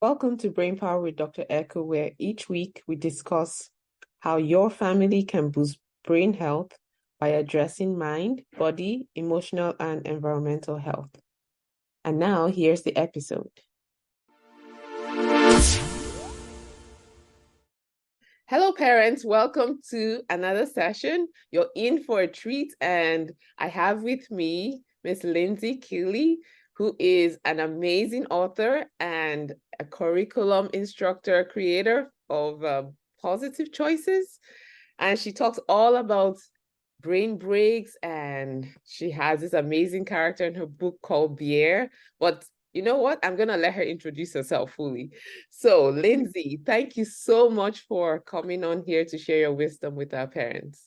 Welcome to Brain Power with Dr. Echo, where each week we discuss how your family can boost brain health by addressing mind, body, emotional, and environmental health. And now here's the episode. Hello, parents. Welcome to another session. You're in for a treat, and I have with me Miss Lindsey Kealey, who is an amazing author and a curriculum instructor, creator of Positive Choices. And she talks all about brain breaks, and she has this amazing character in her book called Bier. But you know what? I'm going to let her introduce herself fully. So, Lindsey, thank you so much for coming on here to share your wisdom with our parents.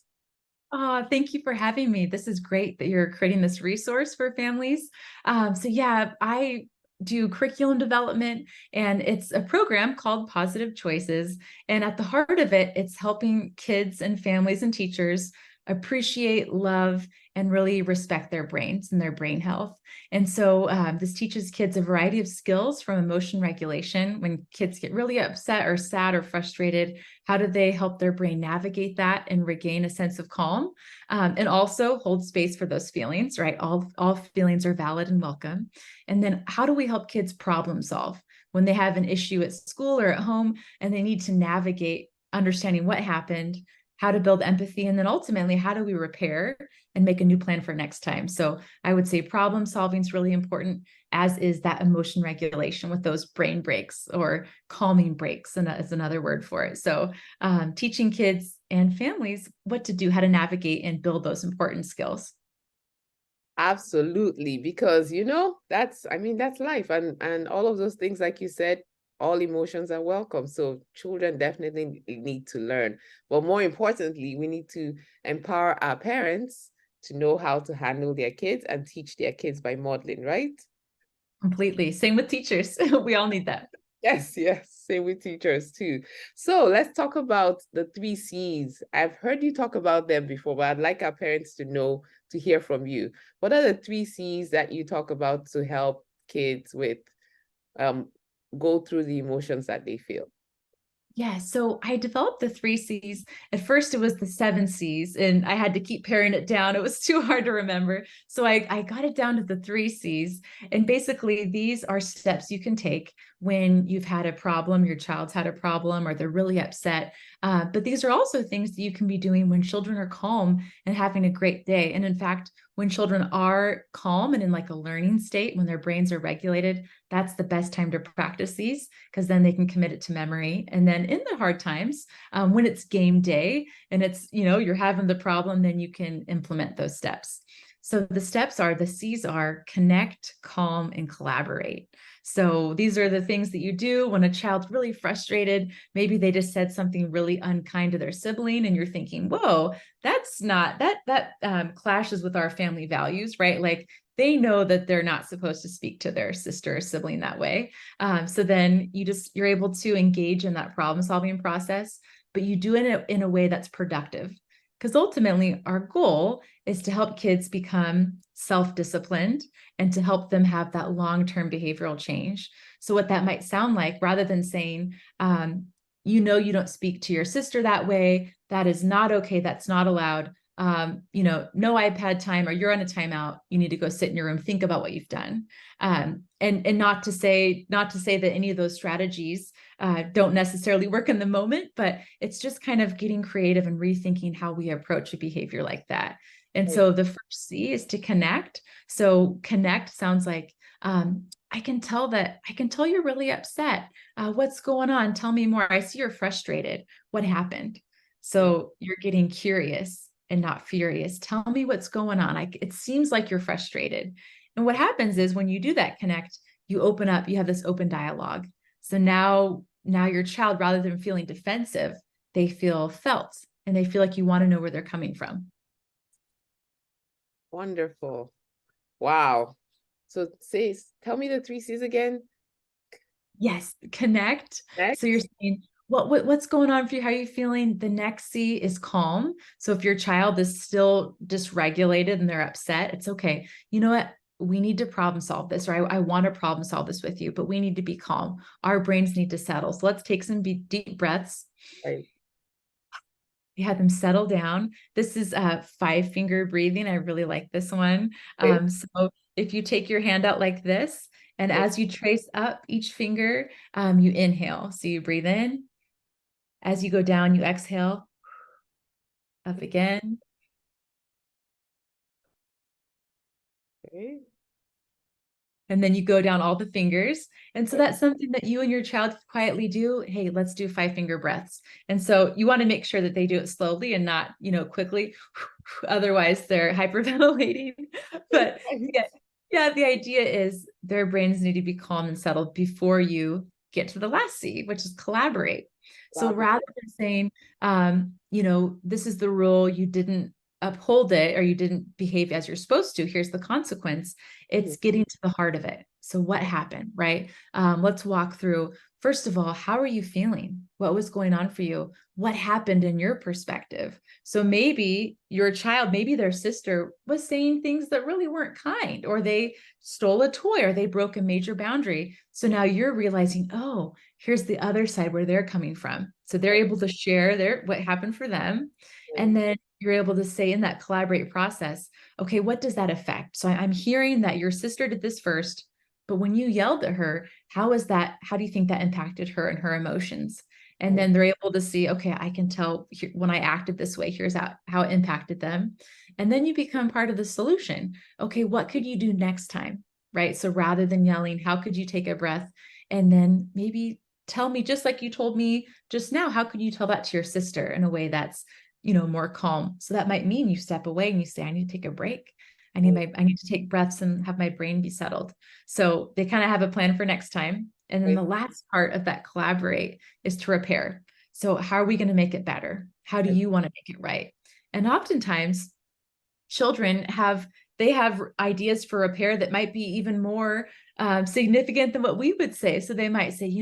Thank you for having me. This is great that you're creating this resource for families. I do curriculum development, and it's a program called Positive Choices. And at the heart of it, it's helping kids and families and teachers appreciate, love, and really respect their brains and their brain health. And so this teaches kids a variety of skills, from emotion regulation. When kids get really upset or sad or frustrated, how do they help their brain navigate that and regain a sense of calm? And also hold space for those feelings, right? All feelings are valid and welcome. And then how do we help kids problem solve when they have an issue at school or at home and they need to navigate understanding what happened, how to build empathy, and then ultimately, how do we repair and make a new plan for next time? So I would say problem solving is really important, as is that emotion regulation with those brain breaks, or calming breaks, and that is another word for it. So teaching kids and families what to do, how to navigate and build those important skills. Absolutely, because that's life, and all of those things, like you said, all emotions are welcome. So children definitely need to learn. But more importantly, we need to empower our parents to know how to handle their kids and teach their kids by modeling, right? Completely. Same with teachers. We all need that. Yes, yes. Same with teachers too. So let's talk about the 3 C's. I've heard you talk about them before, but I'd like our parents to hear from you. What are the 3 C's that you talk about to help kids with um go through the emotions that they feel? Yeah, so I developed the 3 C's. At first, it was the 7 C's, and I had to keep paring it down. It was too hard to remember. So I got it down to the 3 C's. And basically, these are steps you can take when you've had a problem, your child's had a problem, or they're really upset. But these are also things that you can be doing when children are calm and having a great day. And in fact, when children are calm and in like a learning state, when their brains are regulated, that's the best time to practice these, because then they can commit it to memory. And then in the hard times, when it's game day and it's, you're having the problem, then you can implement those steps. So the C's are connect, calm, and collaborate. So these are the things that you do when a child's really frustrated. Maybe they just said something really unkind to their sibling, and you're thinking, whoa, that's not, that clashes with our family values, right? Like, they know that they're not supposed to speak to their sister or sibling that way. So then you're able to engage in that problem solving process, but you do it in a way that's productive. Because ultimately, our goal is to help kids become self-disciplined and to help them have that long-term behavioral change. So what that might sound like, rather than saying, you don't speak to your sister that way, that is not okay, that's not allowed. No iPad time, or you're on a timeout. You need to go sit in your room, think about what you've done. And not to say that any of those strategies don't necessarily work in the moment, but it's just kind of getting creative and rethinking how we approach a behavior like that. And so the first C is to connect. So connect sounds like, I can tell you're really upset. What's going on? Tell me more. I see you're frustrated. What happened? So you're getting curious and not furious. Tell me what's going on. It seems like you're frustrated. And what happens is, when you do that connect, you open up, you have this open dialogue. So now your child, rather than feeling defensive, they feel felt, and they feel like you want to know where they're coming from. Wonderful. Wow. So tell me the 3 C's again. Yes, connect. Next. So you're saying, what's going on for you? How are you feeling? The next C is calm. So if your child is still dysregulated and they're upset, it's okay. You know what? we need to problem solve this, or I want to problem solve this with you, but we need to be calm. Our brains need to settle. So let's take some deep breaths. Right. You have them settle down. This is 5-finger breathing. I really like this one. Okay. So if you take your hand out like this, and Okay. as you trace up each finger, you inhale. So you breathe in. As you go down, you exhale. Up again. Okay. And then you go down all the fingers. And so that's something that you and your child quietly do. Hey, let's do 5-finger breaths. And so you want to make sure that they do it slowly and not, quickly. Otherwise, they're hyperventilating. But yeah, the idea is their brains need to be calm and settled before you get to the last C, which is collaborate. So rather than saying, this is the rule, you didn't uphold it or you didn't behave as you're supposed to, here's the consequence. It's getting to the heart of it. So what happened, right? Let's walk through, first of all, how are you feeling? What was going on for you? What happened in your perspective? So maybe your child, maybe their sister was saying things that really weren't kind, or they stole a toy, or they broke a major boundary. So now you're realizing, oh, here's the other side where they're coming from. So they're able to share what happened for them. And then you're able to say in that collaborate process, okay, what does that affect? So I'm hearing that your sister did this first, but when you yelled at her, how do you think that impacted her and her emotions? And then they're able to see, okay, I can tell when I acted this way, here's how it impacted them. And then you become part of the solution. Okay, what could you do next time? Right? So rather than yelling, how could you take a breath and then maybe tell me, just like you told me just now, how could you tell that to your sister in a way that's more calm? So that might mean you step away and you say, I need to take a break. I need to take breaths and have my brain be settled. So they kind of have a plan for next time. And then the last part of that collaborate is to repair. So how are we going to make it better? How do you want to make it right? And oftentimes children have ideas for repair that might be even more significant than what we would say. So they might say,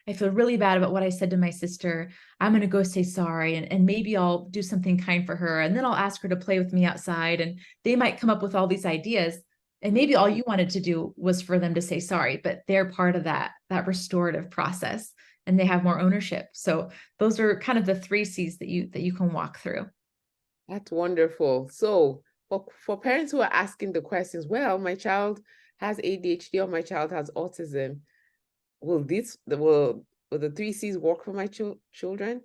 I feel really bad about what I said to my sister. I'm going to go say sorry, and maybe I'll do something kind for her. And then I'll ask her to play with me outside. And they might come up with all these ideas. And maybe all you wanted to do was for them to say sorry, but they're part of that restorative process, and they have more ownership. So those are kind of the 3 C's that you can walk through. That's wonderful. So for parents who are asking the questions, well, my child has ADHD or my child has autism, will the 3 C's work for my children?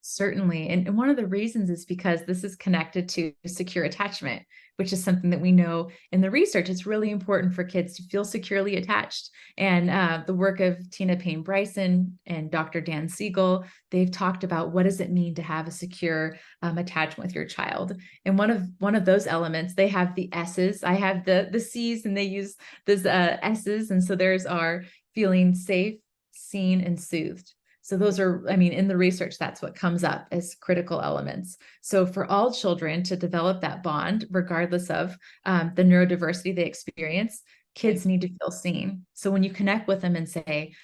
Certainly. And one of the reasons is because this is connected to secure attachment, which is something that we know in the research. It's really important for kids to feel securely attached. And the work of Tina Payne Bryson and Dr. Dan Siegel, they've talked about what does it mean to have a secure attachment with your child. And one of those elements, they have the S's. I have the C's, and they use those S's. And so there's our feeling safe, seen, and soothed. So those are, in the research, that's what comes up as critical elements. So for all children to develop that bond, regardless of the neurodiversity they experience, kids need to feel seen. So when you connect with them and say,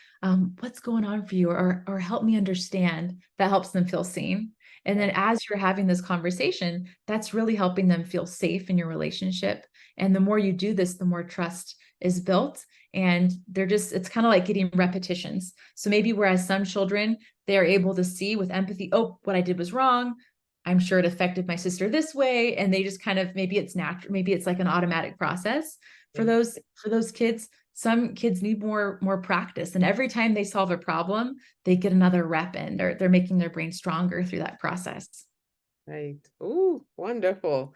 what's going on for you, or help me understand, that helps them feel seen. And then as you're having this conversation, that's really helping them feel safe in your relationship. And the more you do this, the more trust is built. And it's kind of like getting repetitions. So maybe whereas some children, they are able to see with empathy, oh, what I did was wrong. I'm sure it affected my sister this way. And they just kind of, maybe it's natural, maybe it's like an automatic process for those kids. Some kids need more practice. And every time they solve a problem, they get another rep in, or they're making their brain stronger through that process. Right. Oh, wonderful.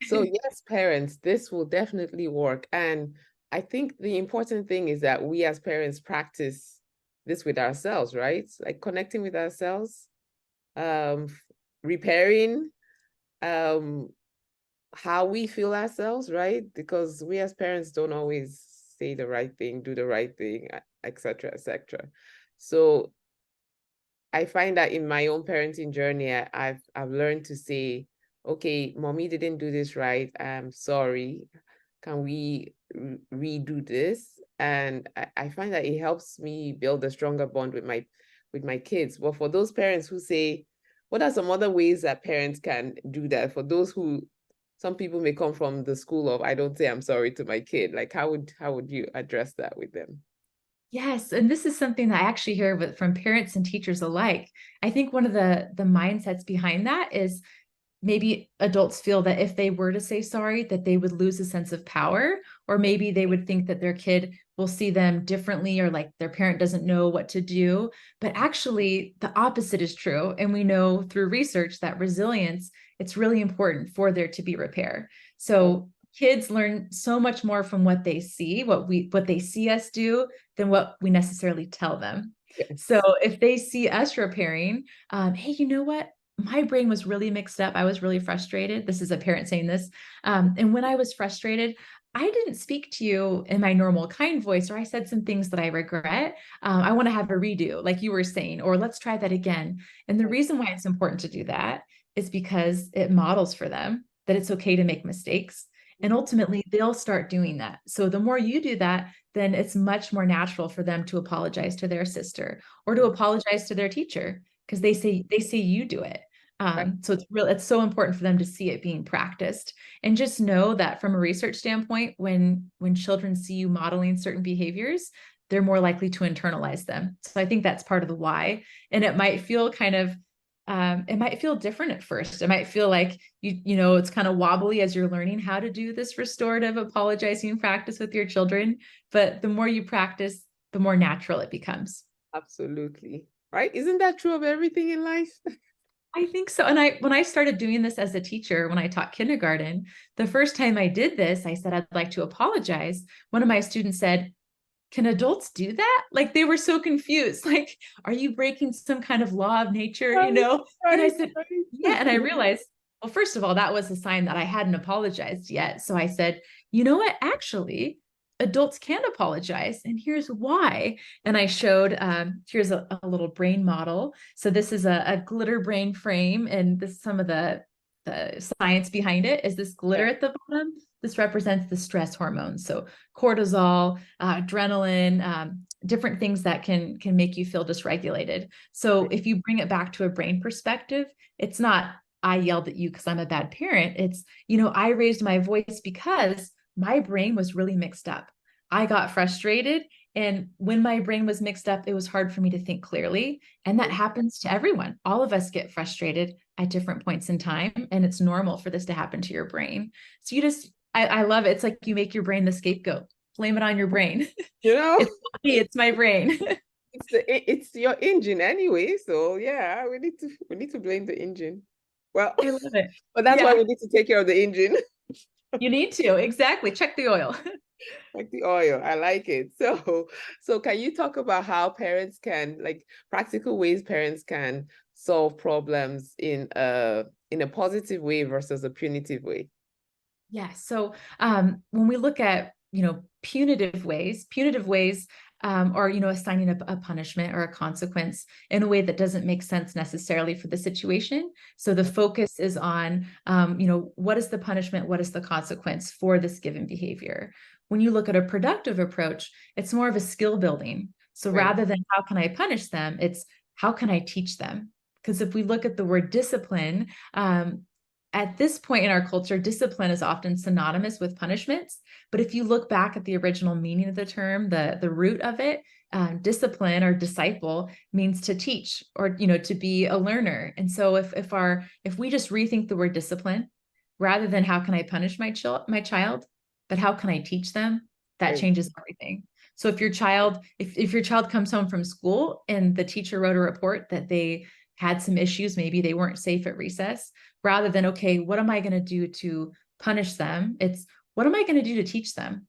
So yes, parents, this will definitely work. And I think the important thing is that we as parents practice this with ourselves, right? Like connecting with ourselves, repairing how we feel ourselves, right? Because we as parents don't always say the right thing, do the right thing, etc., etc. So I find that in my own parenting journey, I've learned to say, okay, mommy didn't do this right. I'm sorry. Can we redo this? And I find that it helps me build a stronger bond with my kids. But for those parents who say, what are some other ways that parents can do that? For those who some people may come from the school of, I don't say I'm sorry to my kid. Like, how would you address that with them? Yes, and this is something that I actually hear from parents and teachers alike. I think one of the mindsets behind that is maybe adults feel that if they were to say sorry, that they would lose a sense of power, or maybe they would think that their kid will see them differently, or like their parent doesn't know what to do. But actually, the opposite is true. And we know through research that resilience, it's really important for there to be repair. So kids learn so much more from what they see, what they see us do, than what we necessarily tell them. Yes. So if they see us repairing, hey, you know what? My brain was really mixed up. I was really frustrated. This is a parent saying this. And when I was frustrated, I didn't speak to you in my normal kind voice, or I said some things that I regret. I want to have a redo, like you were saying, or let's try that again. And the reason why it's important to do that is because it models for them that it's okay to make mistakes. And ultimately, they'll start doing that. So the more you do that, then it's much more natural for them to apologize to their sister or to apologize to their teacher, because they say you do it. So it's so important for them to see it being practiced, and just know that from a research standpoint, when children see you modeling certain behaviors, they're more likely to internalize them. So I think that's part of the why. And it might feel it might feel different at first. It might feel like it's kind of wobbly as you're learning how to do this restorative apologizing practice with your children. But the more you practice, the more natural it becomes. Absolutely. Right? Isn't that true of everything in life? I think so. And when I started doing this as a teacher, when I taught kindergarten, the first time I did this, I said, I'd like to apologize. One of my students said, can adults do that? Like, they were so confused. Like, are you breaking some kind of law of nature, Right, And I right, said, right. yeah. And I realized, well, first of all, that was a sign that I hadn't apologized yet. So I said, you know what? Actually, adults can apologize. And here's why. And I showed, here's a little brain model. So this is a glitter brain frame. And this, some of the science behind it is this glitter Yeah. at the bottom. This represents the stress hormones. So cortisol, adrenaline, different things that can make you feel dysregulated. So if you bring it back to a brain perspective, it's not, I yelled at you because I'm a bad parent. It's, I raised my voice because my brain was really mixed up. I got frustrated. And when my brain was mixed up, it was hard for me to think clearly. And that happens to everyone. All of us get frustrated at different points in time. And it's normal for this to happen to your brain. So I love it. It's like you make your brain the scapegoat. Blame it on your brain. You know, It's me, it's my brain. it's your engine anyway. So yeah, we need to blame the engine. Well, I love it. but that's why Yeah, we need to take care of the engine, you need to. Exactly. Check the oil. like the oil. I like it. So can you talk about how parents can, like, practical ways parents can solve problems in a positive way versus a punitive way? Yeah. So when we look at, punitive ways are, assigning a punishment or a consequence in a way that doesn't make sense necessarily for the situation. So the focus is on, what is the punishment? What is the consequence for this given behavior? When you look at a productive approach, it's more of a skill building. So Right. rather than how can I punish them, it's how can I teach them? Because if we look at the word discipline, at this point in our culture, discipline is often synonymous with punishments. But if you look back at the original meaning of the term, the root of it, discipline or disciple means to teach or to be a learner. And so if we just rethink the word discipline, rather than how can I punish my child, but how can I teach them, that Right. changes everything. So if your child comes home from school and the teacher wrote a report that they had some issues, maybe they weren't safe at recess, rather than, okay, what am I going to do to punish them? It's, what am I going to do to teach them?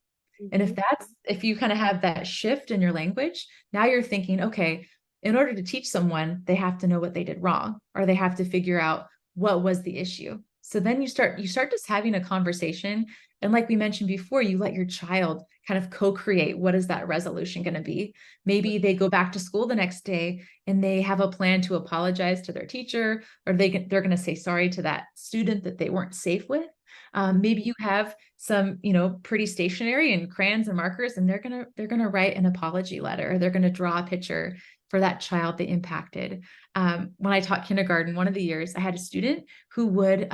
And Mhm. if you kind of have that shift in your language, now you're thinking, okay, in order to teach someone, they have to know what they did wrong, or they have to figure out what was the issue. So then you start just having a conversation. And like we mentioned before, you let your child kind of co-create, what is that resolution going to be? Maybe they go back to school the next day and they have a plan to apologize to their teacher, or they're going to say sorry to that student that they weren't safe with. Maybe you have some, pretty stationery and crayons and markers, and they're gonna write an apology letter. They're gonna draw a picture for that child they impacted. When I taught kindergarten, one of the years, I had a student who would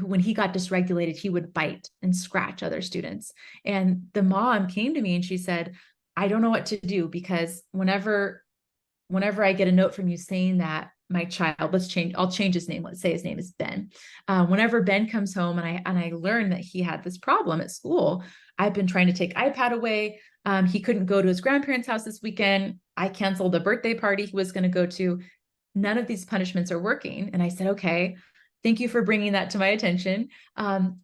when he got dysregulated, he would bite and scratch other students. And the mom came to me and she said, I don't know what to do, because whenever I get a note from you saying that my child, I'll change his name. Let's say his name is Ben. Whenever Ben comes home and I learn that he had this problem at school, I've been trying to take iPad away. He couldn't go to his grandparents' house this weekend. I canceled a birthday party he was going to go to. None of these punishments are working. And I said, okay, thank you for bringing that to my attention.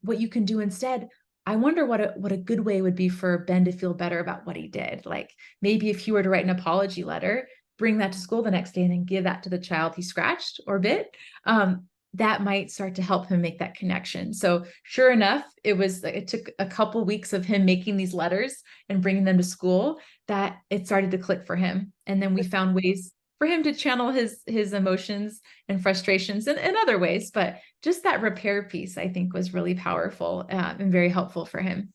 What you can do instead, I wonder what a good way would be for Ben to feel better about what he did. Like maybe if he were to write an apology letter, bring that to school the next day and then give that to the child he scratched or bit, that might start to help him make that connection. So sure enough, it took a couple weeks of him making these letters and bringing them to school that it started to click for him. And then we found ways for him to channel his emotions and frustrations in other ways. But just that repair piece, I think, was really powerful and very helpful for him.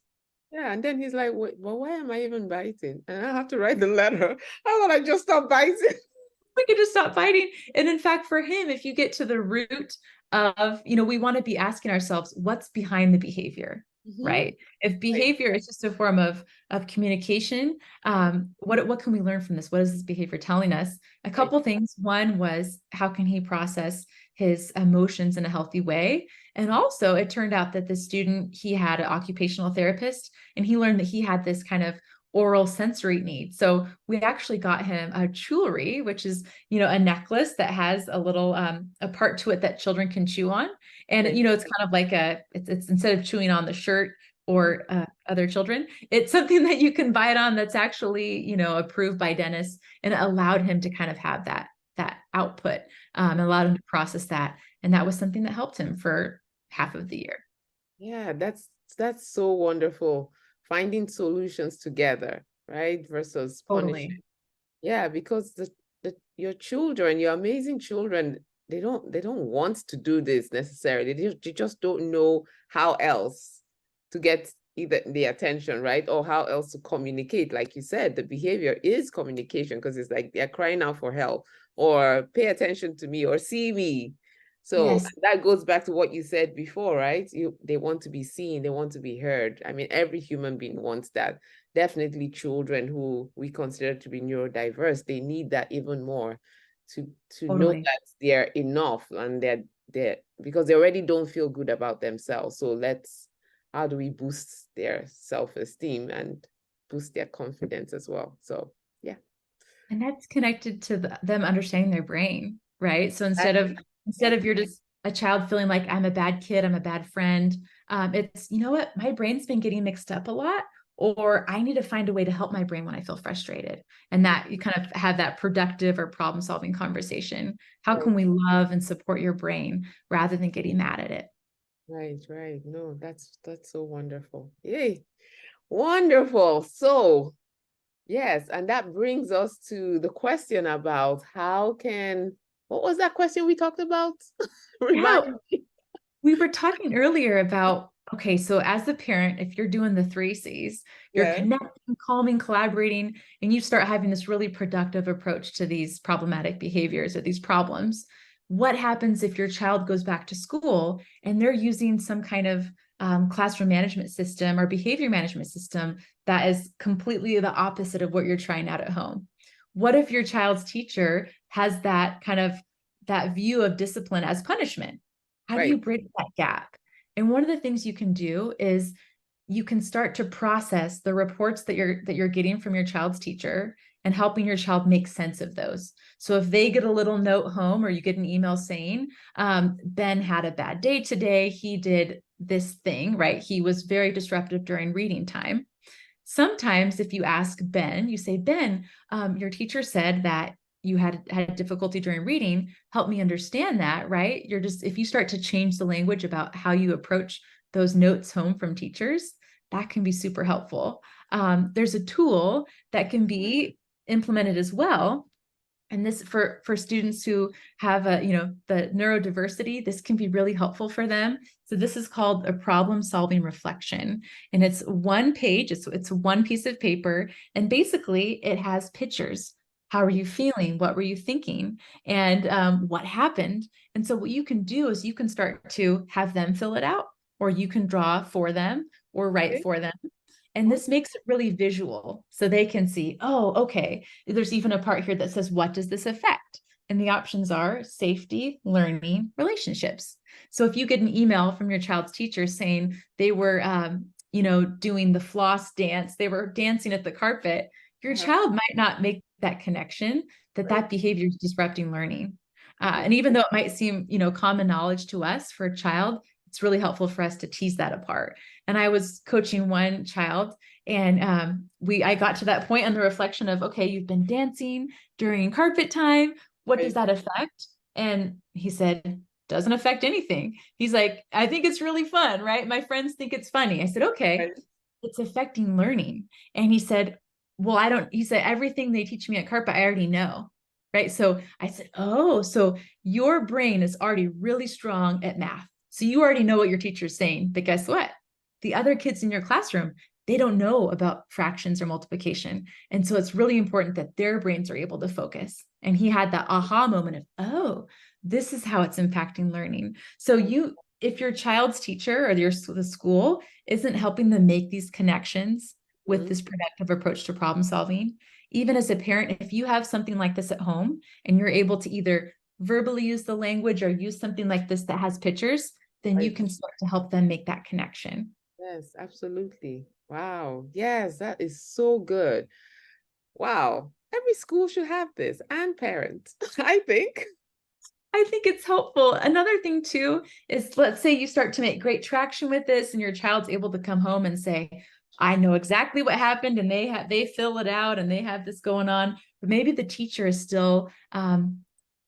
Yeah, and then he's like, wait, well, why am I even biting? And I have to write the letter. How about I just stop biting? We could just stop fighting. And in fact, for him, if you get to the root of, we want to be asking ourselves, what's behind the behavior, right? If behavior is just a form of communication, what can we learn from this? What is this behavior telling us? A couple things. One was, how can he process his emotions in a healthy way? And also, it turned out that the student, he had an occupational therapist, and he learned that he had this kind of oral sensory need. So we actually got him a jewelry, which is, a necklace that has a little, a part to it that children can chew on. And, it's kind of like it's instead of chewing on the shirt or other children, it's something that you can buy it on that's actually, approved by dentists, and it allowed him to kind of have that output, allowed him to process that. And that was something that helped him for half of the year. Yeah, that's so wonderful. Finding solutions together, right? Versus punishing. Totally. Yeah, because your children, your amazing children, they don't want to do this necessarily. They just don't know how else to get either the attention, right? Or how else to communicate. Like you said, the behavior is communication, because it's like they're crying out for help, or pay attention to me, or see me. So Yes. that goes back to what you said before, right? They want to be seen, they want to be heard. I mean, every human being wants that. Definitely children who we consider to be neurodiverse, they need that even more to know Totally. that they're enough, and they're because they already don't feel good about themselves. So how do we boost their self-esteem and boost their confidence as well? So yeah. And that's connected to them understanding their brain, right? So instead of you're just a child feeling like I'm a bad kid, I'm a bad friend, it's, you know what, my brain's been getting mixed up a lot, or I need to find a way to help my brain when I feel frustrated. And that you kind of have that productive or problem solving conversation. How can we love and support your brain rather than getting mad at it? Right. No, that's so wonderful. Yay. Wonderful. So yes, and that brings us to the question about what was that question we talked about? Yeah, Remind me. we were talking earlier about, okay, so as the parent, if you're doing the 3 C's, you're Yeah. connecting, calming, collaborating, and you start having this really productive approach to these problematic behaviors or these problems. What happens if your child goes back to school and they're using some kind of classroom management system or behavior management system that is completely the opposite of what you're trying out at home? What if your child's teacher has that kind of that view of discipline as punishment? How do you Right. bridge that gap? And one of the things you can do is you can start to process the reports that you're getting from your child's teacher and helping your child make sense of those. So if they get a little note home, or you get an email saying, Ben had a bad day today, he did this thing, right? He was very disruptive during reading time. Sometimes if you ask Ben, you say, Ben, your teacher said that you had difficulty during reading. Help me understand that, right? If you start to change the language about how you approach those notes home from teachers, that can be super helpful. There's a tool that can be implemented as well. And this for students who have the neurodiversity, this can be really helpful for them. So this is called a problem solving reflection. And it's one page, it's one piece of paper, and basically it has pictures How are you feeling? What were you thinking? And what happened? And so what you can do is you can start to have them fill it out, or you can draw for them or write Okay. for them. And Oh, this makes it really visual so they can see, oh, okay, there's even a part here that says, what does this affect? And the options are safety, learning, relationships. So if you get an email from your child's teacher saying they were, doing the floss dance, they were dancing at the carpet, your uh-huh. child might not make that connection that Right. that behavior is disrupting learning. Mhm. And even though it might seem, common knowledge to us for a child, it's really helpful for us to tease that apart. And I was coaching one child, and I got to that point on the reflection of, okay, you've been dancing during carpet time. What does Right. that affect? And he said, doesn't affect anything. He's like, I think it's really fun, right? My friends think it's funny. I said, okay, Right. it's affecting learning. And he said, well, he said, everything they teach me at carpet, I already know. Right. So I said, oh, so your brain is already really strong at math. So you already know what your teacher's saying. But guess what? The other kids in your classroom, they don't know about fractions or multiplication. And so it's really important that their brains are able to focus. And he had that aha moment of, oh, this is how it's impacting learning. So if your child's teacher or the school isn't helping them make these connections with Mhm. this productive approach to problem solving, even as a parent, if you have something like this at home and you're able to either verbally use the language or use something like this that has pictures, then you Right. can start to help them make that connection. Yes, absolutely. Wow. Yes, that is so good. Wow. Every school should have this, and parents, I think. I think it's helpful. Another thing too is, let's say you start to make great traction with this and your child's able to come home and say, I know exactly what happened, and they fill it out and they have this going on, but maybe the teacher is still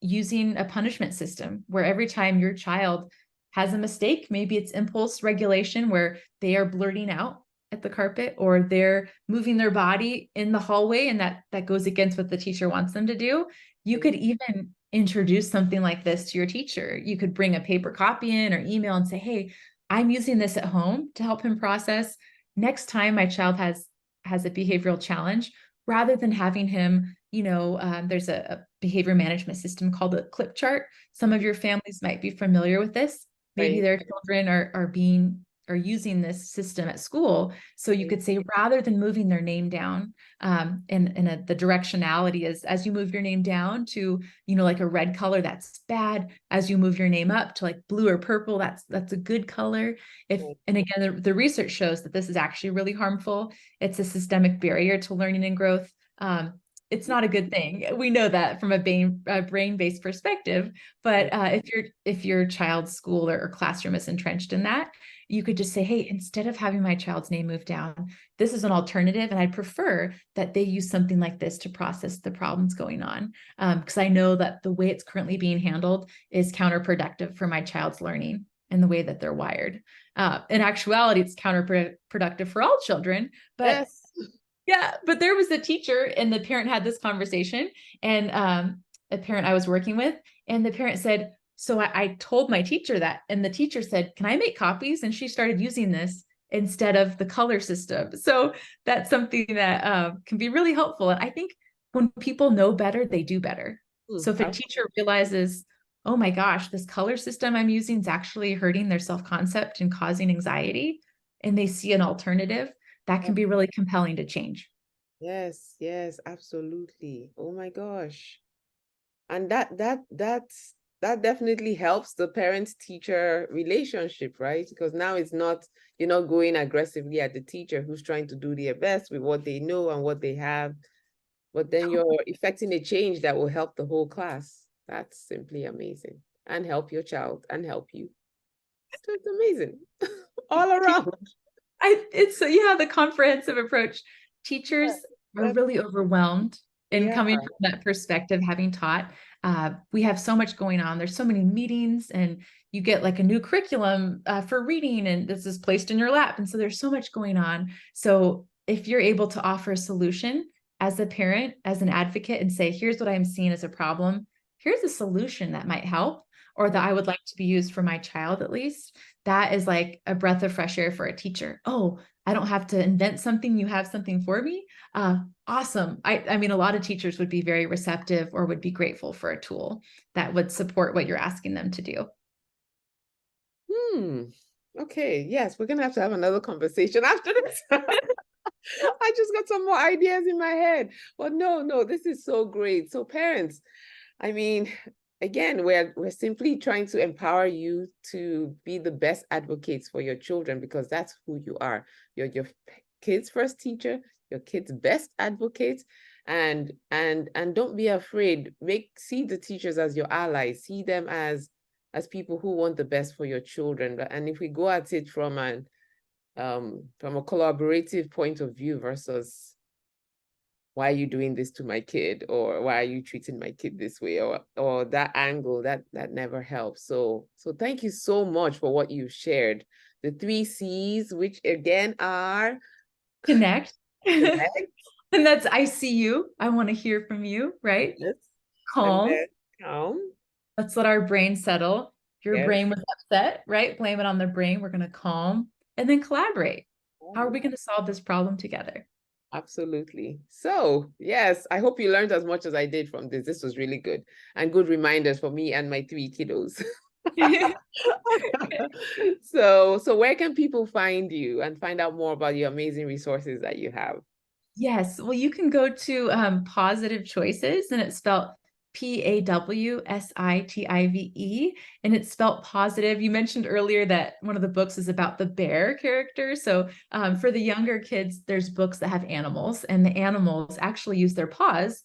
using a punishment system where every time your child has a mistake, maybe it's impulse regulation where they are blurting out at the carpet or they're moving their body in the hallway, and that goes against what the teacher wants them to do. You Right. could even introduce something like this to your teacher. You could bring a paper copy in or email and say, hey, I'm using this at home to help him process. Next time my child has a behavioral challenge, rather than having him, there's a behavior management system called a clip chart. Some of your families might be familiar with this. Maybe Right. their children are using this system at school. So you Right. could say, rather than moving their name down, the directionality is, as you move your name down to, like a red color, that's bad. As you move your name up to like blue or purple, that's a good color. Right. And again, the research shows that this is actually really harmful. It's a systemic barrier to learning and growth. It's not a good thing. We know that from a brain-based perspective. But if your child's school or classroom is entrenched in that, you could just say, hey, instead of having my child's name moved down, this is an alternative, and I prefer that they use something like this to process the problems going on. Because I know that the way it's currently being handled is counterproductive for my child's learning and the way that they're wired. In actuality, it's counterproductive for all children, but Yes. yeah, but there was a teacher and the parent had this conversation, and a parent I was working with, and the parent said, so I told my teacher that, and the teacher said, can I make copies? And she started using this instead of the color system. So that's something that can be really helpful. And I think when people know better, they do better. So if a teacher realizes, oh my gosh, this color system I'm using is actually hurting their self-concept and causing anxiety, and they see an alternative, that can be really compelling to change. Yes, yes, absolutely. Oh my gosh. And that definitely helps the parent-teacher relationship, right? Because now it's not, you're not going aggressively at the teacher who's trying to do their best with what they know and what they have, but then you're effecting a change that will help the whole class. That's simply amazing. And help your child and help you. So it's amazing. All around. It's yeah, the comprehensive approach. Teachers are really overwhelmed, They and are. coming from that perspective, having taught, we have so much going on. There's so many meetings, and you get like a new curriculum for reading, and this is placed in your lap. And so there's so much going on. So if you're able to offer a solution as a parent, as an advocate, and say, here's what I'm seeing as a problem, here's a solution that might help, or that I would like to be used for my child at least, that is like a breath of fresh air for a teacher. Oh, I don't have to invent something. You have something for me. Awesome. I mean, a lot of teachers would be very receptive or would be grateful for a tool that would support what you're asking them to do. Okay, yes, we're gonna have to have another conversation after this. I just got some more ideas in my head. But no, this is so great. So parents, I mean, again, we're simply trying to empower you to be the best advocates for your children, because that's who you are. You're your kids' first teacher, your kids' best advocates, and don't be afraid. See the teachers as your allies. See them as people who want the best for your children. And if we go at it from a collaborative point of view versus why are you doing this to my kid, or why are you treating my kid this way, or that angle, that never helps. So thank you so much for what you've shared. The 3 C's, which again are Connect. connect. And that's I see you. I want to hear from you, right? Yes. And Calm. then calm. Let's let our brain settle. If your Yes. brain was upset, right? Blame it on the brain. We're going to calm and then collaborate. How are we going to solve this problem together? Absolutely. So yes, I hope you learned as much as I did from this. This was really good, and good reminders for me and my 3 kiddos. So where can people find you and find out more about your amazing resources that you have? Yes. Well, you can go to Positive Choices, and it's spelled PAWSITIVE, and it's spelled positive. You mentioned earlier that one of the books is about the bear character. So for the younger kids, there's books that have animals, and the animals actually use their paws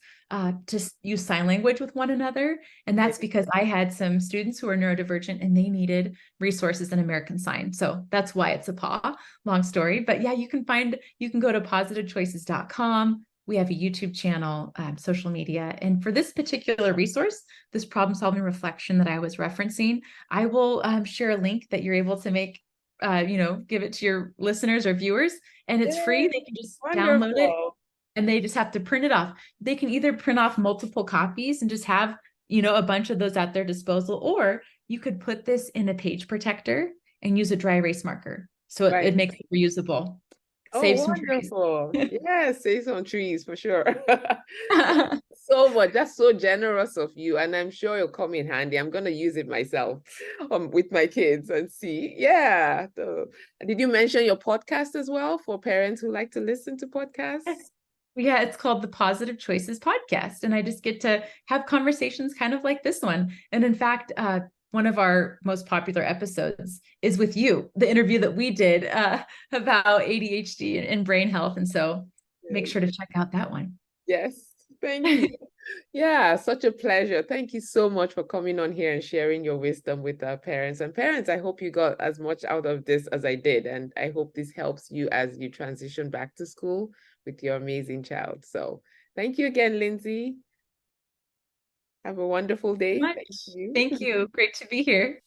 to use sign language with one another. And that's because I had some students who are neurodivergent and they needed resources in American Sign. So that's why it's a paw. Long story. But yeah, you can go to positivechoices.com. We have a YouTube channel, social media. And for this particular resource, this problem solving reflection that I was referencing, I will share a link that you're able to make, give it to your listeners or viewers, and it's free. They can just download it Wonderful. and they just have to print it off. They can either print off multiple copies and just have, a bunch of those at their disposal, or you could put this in a page protector and use a dry erase marker. So it, Right. it makes it reusable. Oh, Save some trees. wonderful. Yes, save some trees for sure. So much. That's so generous of you. And I'm sure it'll come in handy. I'm going to use it myself with my kids and see. Yeah. Did you mention your podcast as well for parents who like to listen to podcasts? Yeah, it's called the Positive Choices Podcast. And I just get to have conversations kind of like this one. And in fact, one of our most popular episodes is with you, the interview that we did about ADHD and brain health. And so make sure to check out that one. Yes. Thank you. Yeah, such a pleasure. Thank you so much for coming on here and sharing your wisdom with our parents. And parents, I hope you got as much out of this as I did. And I hope this helps you as you transition back to school with your amazing child. So thank you again, Lindsey. Have a wonderful day. Thank you. Thank you. Great to be here.